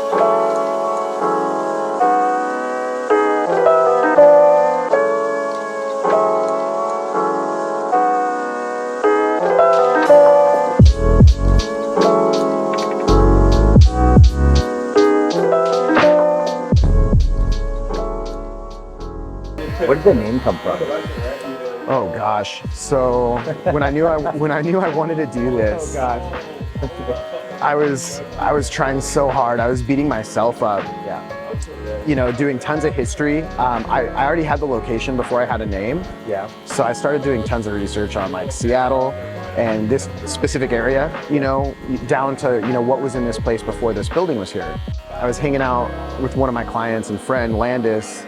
Where did the name come from? Oh gosh. So when I knew I wanted to do this, I was trying so hard. I was beating myself up. Yeah. You know, doing tons of history. I already had the location before I had a name. Yeah. So I started doing tons of research on like Seattle and this specific area, you know, down to, you know, what was in this place before this building was here. I was hanging out with one of my clients and friend, Landis,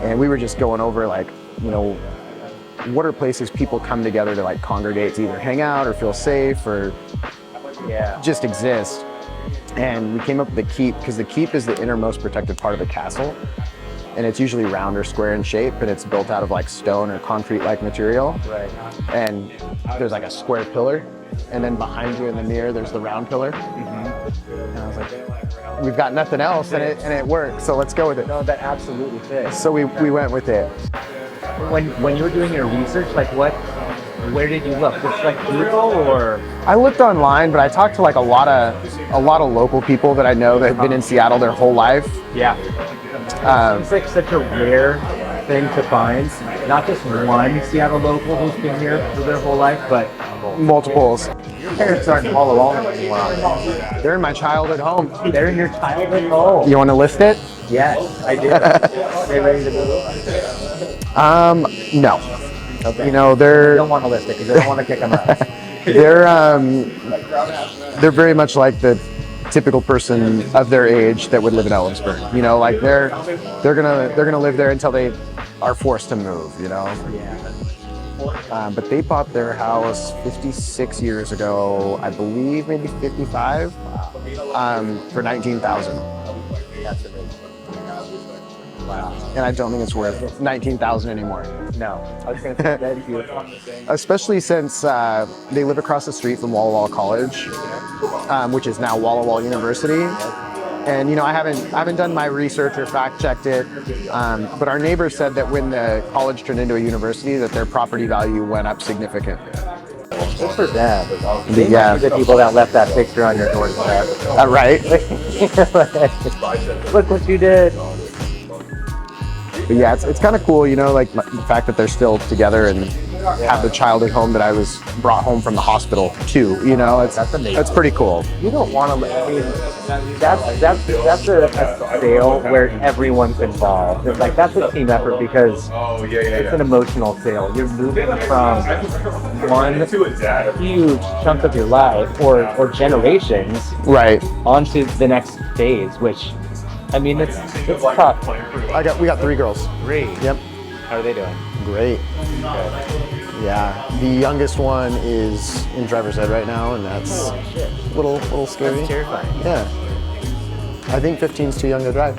and we were just going over like, you know, what are places people come together to like congregate to either hang out or feel safe or just exist. And we came up with the Keep because the Keep is the innermost protected part of the castle. And it's usually round or square in shape, and it's built out of like stone or concrete-like material. Right. And there's like a square pillar, and then behind you in the mirror, there's the round pillar. And I was like, we've got nothing else, and it works, so let's go with it. No, that absolutely fits. So we went with it. When you were doing your research, like where did you look? Just like Google or? I looked online, but I talked to like a lot of local people that I know that have been in Seattle their whole life. Yeah. It's like such a rare thing to find. Not just one Seattle local who's been here for their whole life, but multiples. Parents aren't all alone anymore. They're in my childhood home. They're in your childhood home. You want to list it? Yes, I do. Are they ready to move? No. Okay. You know, They don't want to list it because they don't want to kick them out. They're very much like the typical person of their age that would live in Ellensburg. You know, like they're gonna live there until they are forced to move. You know. Yeah. But they bought their house 56 years ago, I believe, maybe 55, for $19,000. That's amazing. Wow. And I don't think it's worth $19,000 anymore. No, I was going to say that's beautiful. Especially since they live across the street from Walla Walla College, which is now Walla Walla University. And you know, I haven't done my research or fact checked it, but our neighbor said that when the college turned into a university, that their property value went up significantly. Good for them. They might be the people that left that picture on your doorstep. Right? Look what you did. But yeah, it's kind of cool, you know, like the fact that they're still together and have the childhood home that I was brought home from the hospital to, you know, that's amazing. That's pretty cool. You don't want to, I mean, that's a sale where everyone's involved. It's like, that's a team effort because it's an emotional sale. You're moving from one huge chunk of your life or generations right onto the next phase, which, I mean, it's tough. We got 3 girls. 3? Yep. How are they doing? Great. Good. Yeah, the youngest one is in driver's ed right now, and that's a little scary. That's terrifying. Yeah. I think 15's too young to drive.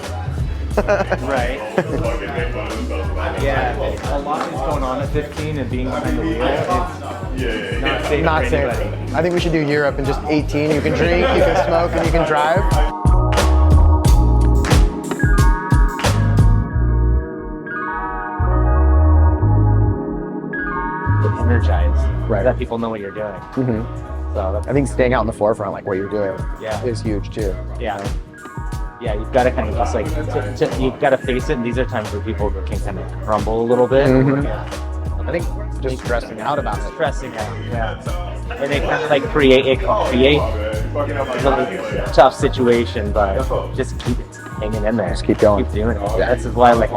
Right. Yeah, a lot is going on at 15 and being behind the wheel. It's not safe Not for safe. anybody. I think we should do Europe and just 18. You can drink, you can smoke, and you can drive. Energized, right? That people know what you're doing. Mm-hmm. So I think staying out in the forefront, like what you're doing, is huge too. Yeah, yeah. You've got to kind of just like you've got to face it. And these are times where people can kind of crumble a little bit. Mm-hmm. I think just stressing out about it. Stressing out, yeah. And they kind of like create a really tough situation, but just keep hanging in there. Just keep going. Keep doing it. Yeah. That's why I like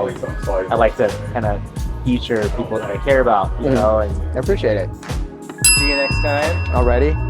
to kind of feature people that I care about, you know. And I appreciate it. see you next time. Alrighty.